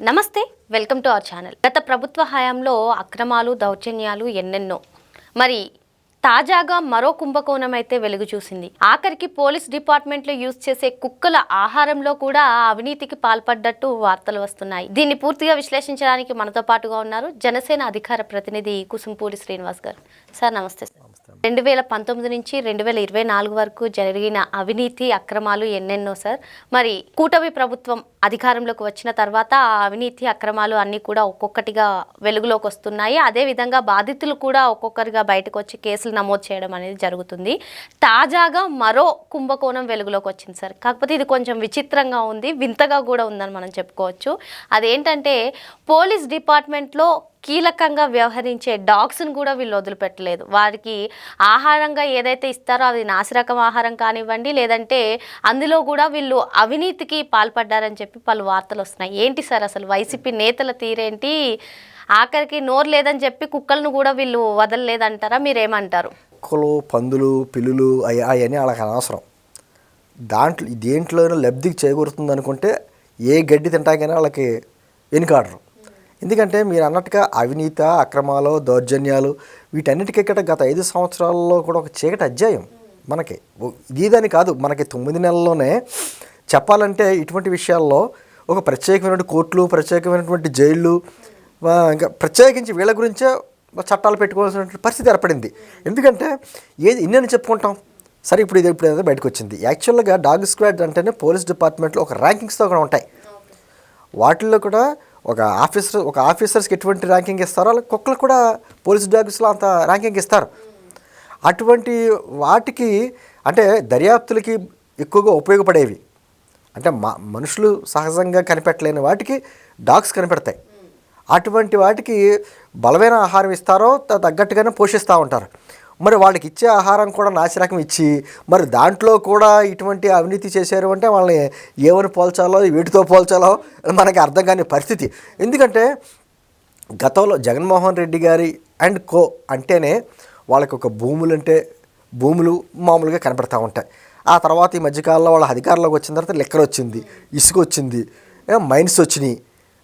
నమస్తే, welcome to our channel. గత ప్రభుత్వ హయాంలో అక్రమాలు, దౌర్జన్యాలు ఎన్నెన్నో. మరి తాజాగా మరో కుంభకోణం అయితే వెలుగు చూసింది. ఆఖరికి పోలీస్ డిపార్ట్మెంట్లో యూజ్ చేసే కుక్కల ఆహారంలో కూడా అవినీతికి పాల్పడ్డట్టు వార్తలు వస్తున్నాయి. దీన్ని పూర్తిగా విశ్లేషించడానికి మనతో పాటుగా ఉన్నారు జనసేన అధికార ప్రతినిధి కుసుంపూడి శ్రీనివాస్ గారు. సార్ నమస్తే. 2019 నుంచి 2024 వరకు జరిగిన అవినీతి అక్రమాలు ఎన్నెన్నో సార్. మరి కూటమి ప్రభుత్వం అధికారంలోకి వచ్చిన తర్వాత ఆ అవినీతి అక్రమాలు అన్నీ కూడా ఒక్కొక్కటిగా వెలుగులోకి వస్తున్నాయి. అదేవిధంగా బాధితులు కూడా ఒక్కొక్కరిగా బయటకు వచ్చి కేసులు నమోదు చేయడం అనేది జరుగుతుంది. తాజాగా మరో కుంభకోణం వెలుగులోకి వచ్చింది సార్. కాకపోతే ఇది కొంచెం విచిత్రంగా ఉంది, వింతగా కూడా ఉందని మనం చెప్పుకోవచ్చు. అదేంటంటే పోలీస్ డిపార్ట్మెంట్లో కీలకంగా వ్యవహరించే డాగ్స్ను కూడా వీళ్ళు వదిలిపెట్టలేదు. వారికి ఆహారంగా ఏదైతే ఇస్తారో అది నాసిరకం ఆహారం కానివ్వండి, లేదంటే అందులో కూడా వీళ్ళు అవినీతికి పాల్పడ్డారని చెప్పి పలు వార్తలు వస్తున్నాయి. ఏంటి సార్ అసలు వైసీపీ నేతల తీరేంటి? ఆఖరికి నోరు లేదని చెప్పి కుక్కలను కూడా వీళ్ళు వదలలేదంటారా? మీరేమంటారు? కుక్కలు, పందులు, పిల్లులు అవన్నీ వాళ్ళకి అనవసరం. దేంట్లోనూ లబ్ధికి చేకూరుతుంది అనుకుంటే ఏ గడ్డి తింటాకైనా వాళ్ళకి వెనుకాడరు. ఎందుకంటే మీరు అన్నట్టుగా అవినీతి, అక్రమాలు, దౌర్జన్యాలు వీటన్నిటికీ గత 5 సంవత్సరాల్లో కూడా ఒక చీకటి అధ్యాయం మనకి. ఇదని కాదు, మనకి 9 నెలల్లోనే చెప్పాలంటే ఇటువంటి విషయాల్లో ఒక ప్రత్యేకమైనటువంటి కోర్టులు, ప్రత్యేకమైనటువంటి జైళ్ళు, ఇంకా ప్రత్యేకించి వీళ్ళ గురించే చట్టాలు పెట్టుకోవాల్సినటువంటి పరిస్థితి ఏర్పడింది. ఎందుకంటే ఇన్నని చెప్పుకుంటాం. సరే, ఇప్పుడు ఏదో బయటకు వచ్చింది. యాక్చువల్గా డాగ్ స్క్వాడ్ అంటేనే పోలీస్ డిపార్ట్మెంట్లో ఒక ర్యాంకింగ్స్తో కూడా ఉంటాయి. వాటిల్లో కూడా ఒక ఆఫీసర్స్కి ఎటువంటి ర్యాంకింగ్ ఇస్తారో అలా కుక్కలు కూడా పోలీస్ డాగ్స్లో అంత ర్యాంకింగ్ ఇస్తారు. అటువంటి వాటికి అంటే దర్యాప్తులకి ఎక్కువగా ఉపయోగపడేవి, అంటే మనుషులు సహజంగా కనిపెట్టలేని వాటికి డాగ్స్ కనిపెడతాయి. అటువంటి వాటికి బలమైన ఆహారం ఇస్తారో తగ్గట్టుగానే పోషిస్తూ ఉంటారు. మరి వాళ్ళకి ఇచ్చే ఆహారం కూడా నాసిరకం ఇచ్చి మరి దాంట్లో కూడా ఇటువంటి అవినీతి చేశారు అంటే వాళ్ళని ఏమని పోల్చాలో, వీటితో పోల్చాలో మనకి అర్థం కాని పరిస్థితి. ఎందుకంటే గతంలో జగన్మోహన్ రెడ్డి గారి అండ్ కో అంటేనే వాళ్ళకి ఒక భూములు మామూలుగా కనపడతా ఉంటాయి. ఆ తర్వాత ఈ మధ్యకాలంలో వాళ్ళ అధికారంలోకి వచ్చిన తర్వాత లెక్కలు వచ్చింది, ఇసుక వచ్చింది, మైన్స్ వచ్చినాయి,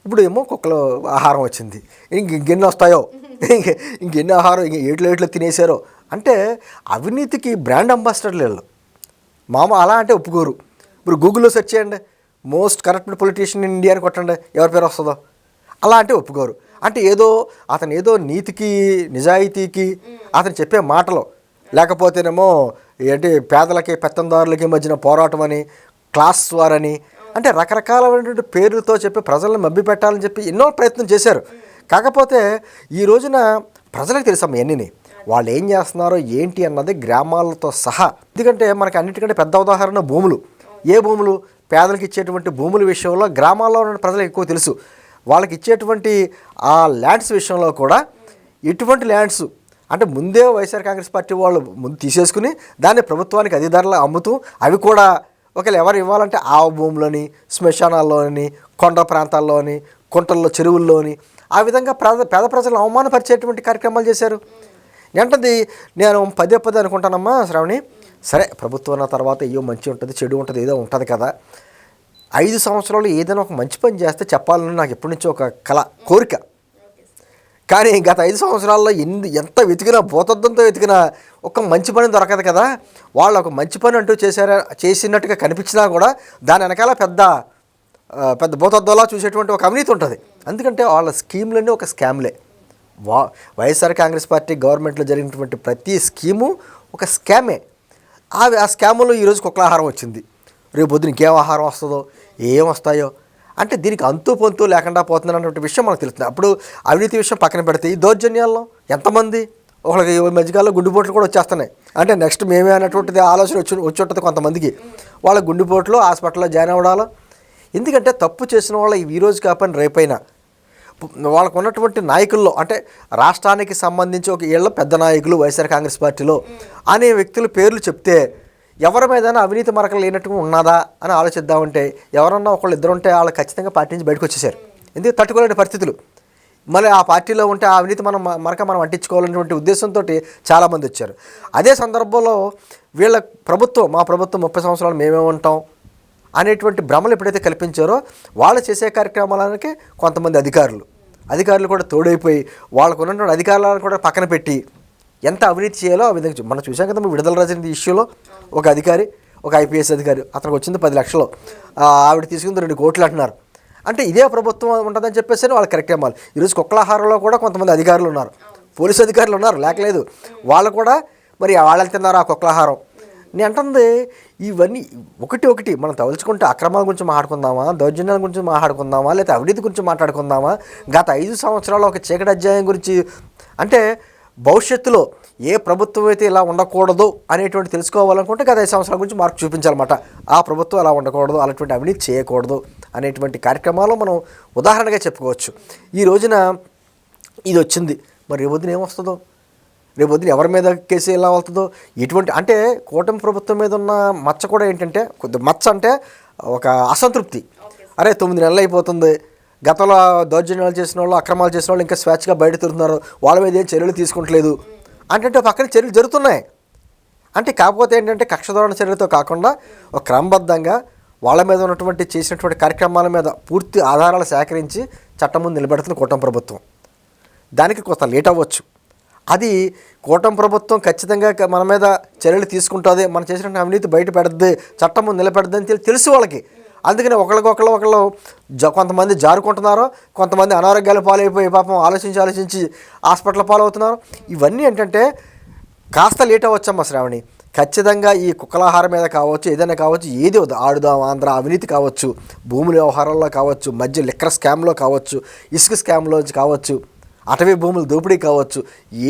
ఇప్పుడు ఏమో కుక్కల ఆహారం వచ్చింది. ఇంకెన్ని వస్తాయో, ఇంకెన్ని ఆహారం ఏట్లో తినేశారో. అంటే అవినీతికి బ్రాండ్ అంబాసిడర్లు వీళ్ళు. అలా అంటే ఒప్పుకోరు. ఇప్పుడు గూగుల్లో సెర్చ్ చేయండి, most corrupted politician in India అని కొట్టండి, ఎవరి పేరు వస్తుందో. అలా అంటే ఒప్పుకోరు. అంటే అతను ఏదో నీతికి, నిజాయితీకి అతను చెప్పే మాటలు, లేకపోతేనేమో పేదలకి పెత్తందారులకి మధ్యన పోరాటం అని, క్లాస్ వార్ అని, అంటే రకరకాలైనటువంటి పేర్లతో చెప్పి ప్రజలను మభ్యపెట్టాలని చెప్పి ఎన్నో ప్రయత్నం చేశారు. కాకపోతే ఈ రోజున ప్రజలకు తెలుసమ్మా ఎన్నిని వాళ్ళు ఏం చేస్తున్నారో ఏంటి అన్నది గ్రామాలతో సహా. ఎందుకంటే మనకి అన్నిటికంటే పెద్ద ఉదాహరణ భూములు. ఏ భూములు? పేదలకు ఇచ్చేటువంటి భూముల విషయంలో గ్రామాల్లో ఉన్న ప్రజలకు ఎక్కువ తెలుసు. వాళ్ళకి ఇచ్చేటువంటి ఆ ల్యాండ్స్ విషయంలో కూడా ఎటువంటి ల్యాండ్స్ అంటే ముందే వైఎస్ఆర్ కాంగ్రెస్ పార్టీ వాళ్ళు ముందు తీసేసుకుని దాన్ని ప్రభుత్వానికి అధిక ధరలు అమ్ముతూ అవి కూడా ఒకవేళ ఎవరు ఇవ్వాలంటే ఆవ భూములని, శ్మశానాల్లోని, కొండ ప్రాంతాల్లోని, కుంటల్లో, చెరువుల్లోని ఆ విధంగా పేద ప్రజలను అవమానపరిచేటువంటి కార్యక్రమాలు చేశారు. ఏంటది నేను పదే అనుకుంటానమ్మా శ్రావణి. సరే, ప్రభుత్వం అన్న తర్వాత ఏదో మంచి ఉంటుంది, చెడు ఉంటుంది, ఏదో ఉంటుంది కదా. 5 సంవత్సరాలు ఏదైనా ఒక మంచి పని చేస్తే చెప్పాలని నాకు ఎప్పటి నుంచో ఒక కోరిక. కానీ గత 5 సంవత్సరాల్లో ఎంత వెతికినా, భూతద్దంతో వెతికినా ఒక మంచి పని దొరకదు కదా. వాళ్ళు ఒక మంచి పని అంటూ చేసినట్టుగా కనిపించినా కూడా దాని వెనకాల పెద్ద భూతద్దంలా చూసేటువంటి ఒక అవినీతి ఉంటుంది. ఎందుకంటే వాళ్ళ స్కీములన్నీ ఒక స్కామ్లే. వైఎస్ఆర్ కాంగ్రెస్ పార్టీ గవర్నమెంట్లో జరిగినటువంటి ప్రతి స్కీము ఒక స్కామే. ఆ స్కాములో ఈరోజు కుక్కల ఆహారం వచ్చింది, రేపు పొద్దున ఇంకేం ఆహారం వస్తుందో, ఏం వస్తాయో, అంటే దీనికి అంతు పొంతు లేకుండా పోతుంది అన్నటువంటి విషయం మనకు తెలుస్తుంది. అప్పుడు అవినీతి విషయం పక్కన పెడితే ఈ దౌర్జన్యాల్లో ఎంతమంది ఒకళ్ళకి మధ్యకాలంలో గుండెపోట్లు కూడా వచ్చేస్తున్నాయి. అంటే నెక్స్ట్ మేమే అన్నటువంటిది ఆలోచన వచ్చి ఉంటుంది కొంతమందికి. వాళ్ళ గుండెపోట్లు హాస్పిటల్లో జాయిన్ అవ్వడాలు. ఎందుకంటే తప్పు చేసిన వాళ్ళ ఈరోజు కాపని రేపైనా వాళ్ళకు ఉన్నటువంటి నాయకుల్లో, అంటే రాష్ట్రానికి సంబంధించి ఒక ఏళ్ళ పెద్ద నాయకులు వైఎస్ఆర్ కాంగ్రెస్ పార్టీలో అనే వ్యక్తుల పేర్లు చెప్తే ఎవరి మీద అవినీతి మరకలు లేనట్టుగా ఉన్నదా అని ఆలోచిద్దామంటే ఎవరన్నా ఒకళ్ళు ఇద్దరు ఉంటే వాళ్ళు ఖచ్చితంగా పార్టీ నుంచి బయటకు వచ్చేసారు. ఎందుకు తట్టుకోలేని పరిస్థితులు. మళ్ళీ ఆ పార్టీలో ఉంటే ఆ అవినీతి మనం అంటించుకోవాలనేటువంటి ఉద్దేశంతో చాలామంది వచ్చారు. అదే సందర్భంలో మా ప్రభుత్వం 30 సంవత్సరాలు మేమే ఉంటాం అనేటువంటి భ్రమలు ఎప్పుడైతే కల్పించారో వాళ్ళు చేసే కార్యక్రమాలకి కొంతమంది అధికారులు కూడా తోడైపోయి వాళ్ళకు ఉన్నటువంటి అధికారులను కూడా పక్కన పెట్టి ఎంత అవినీతి చేయాలో ఆ విధంగా మనం చూసాం కదా. విడుదల రజనీ ఇష్యూలో ఒక అధికారి, ఒక ఐపీఎస్ అధికారి, అతనికి వచ్చింది 10 లక్షలు, ఆవిడ తీసుకుంది 2 కోట్లు అంటున్నారు. అంటే ఇదే ప్రభుత్వం ఉంటుందని చెప్పేసి వాళ్ళ కార్యక్రమాలు. ఈరోజు కుక్కలాహారంలో కూడా కొంతమంది అధికారులు ఉన్నారు, పోలీసు అధికారులు ఉన్నారు, లేకలేదు. వాళ్ళు కూడా మరి వాళ్ళు తిన్నారు ఆ కుక్కలాహారం. నేను అంటుంది ఇవన్నీ ఒకటి మనం తలుచుకుంటే అక్రమాల గురించి మాట్లాడుకుందామా, దౌర్జన్యాల గురించి మాట్లాడుకుందామా, లేకపోతే అవినీతి గురించి మాట్లాడుకుందామా, గత 5 సంవత్సరాల ఒక చీకటి అధ్యాయం గురించి, అంటే భవిష్యత్తులో ఏ ప్రభుత్వం అయితే ఇలా ఉండకూడదు అనేటువంటి తెలుసుకోవాలనుకుంటే గత 5 సంవత్సరాల గురించి మార్పు చూపించాలన్నమాట. ఆ ప్రభుత్వం అలా ఉండకూడదు, అలాంటి అవినీతి చేయకూడదు అనేటువంటి కార్యక్రమాలు మనం ఉదాహరణగా చెప్పుకోవచ్చు. ఈ రోజున ఇది వచ్చింది, మరి రేపొద్దున ఏమొస్తుందో, రేపొద్దున ఎవరి మీద కేసు ఎలా వెళ్తుందో, ఎటువంటి అంటే కూటమి ప్రభుత్వం మీద ఉన్న మచ్చ కూడా ఏంటంటే మచ్చ అంటే ఒక అసంతృప్తి. అరే 9 నెలలు అయిపోతుంది, గతంలో దౌర్జన్యాలు చేసిన వాళ్ళు, అక్రమాలు చేసిన వాళ్ళు ఇంకా స్వేచ్ఛగా బయట తిరుగుతున్నారు, వాళ్ళ మీద ఏం చర్యలు తీసుకుంటలేదు అంటే పక్కన చర్యలు జరుగుతున్నాయి. అంటే కాకపోతే ఏంటంటే కక్షధోరణ చర్యలతో కాకుండా ఒక క్రమబద్ధంగా వాళ్ళ మీద ఉన్నటువంటి చేసినటువంటి కార్యక్రమాల మీద పూర్తి ఆధారాలు సేకరించి చట్టం ముందు నిలబెడుతున్న కూటమి ప్రభుత్వం. దానికి కొంత లేట్ అవ్వచ్చు. అది కూటమి ప్రభుత్వం ఖచ్చితంగా మన మీద చర్యలు తీసుకుంటుంది, మనం చేసిన అవినీతి బయట పెడద్ది, చట్టం ముందు నిలబెడద్ది అని తెలుసు వాళ్ళకి. అందుకని ఒకళ్ళు కొంతమంది జారుకుంటున్నారు, కొంతమంది అనారోగ్యాలు పాలైపోయి పాపం ఆలోచించి హాస్పిటల్ పాలవుతున్నారు. ఇవన్నీ ఏంటంటే కాస్త లేట్ అవ్వచ్చమ్మా శ్రావణి. ఖచ్చితంగా ఈ కుక్కలాహారం మీద కావచ్చు, ఏదైనా కావచ్చు, ఏది ఆడుదాం ఆంధ్ర అవినీతి కావచ్చు, భూముల వ్యవహారాల్లో కావచ్చు, మధ్య లిక్కర్ స్కామ్లో కావచ్చు, ఇసుక స్కామ్లో కావచ్చు, అటవీ భూముల దోపిడీ కావచ్చు,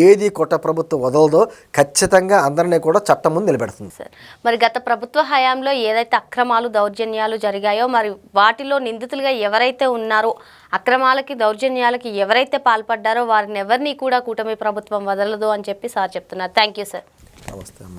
ఏది కొత్త ప్రభుత్వం వదలదో ఖచ్చితంగా అందరినీ కూడా చట్టం ముందు నిలబెడుతుంది. సార్, మరి గత ప్రభుత్వ హయాంలో ఏదైతే అక్రమాలు దౌర్జన్యాలు జరిగాయో, మరి వాటిలో నిందితులుగా ఎవరైతే ఉన్నారో, అక్రమాలకి దౌర్జన్యాలకి ఎవరైతే పాల్పడ్డారో వారిని ఎవరిని కూడా కూటమి ప్రభుత్వం వదలదు అని చెప్పి సార్ చెప్తున్నారు. Thank you sir. నమస్తే అమ్మ.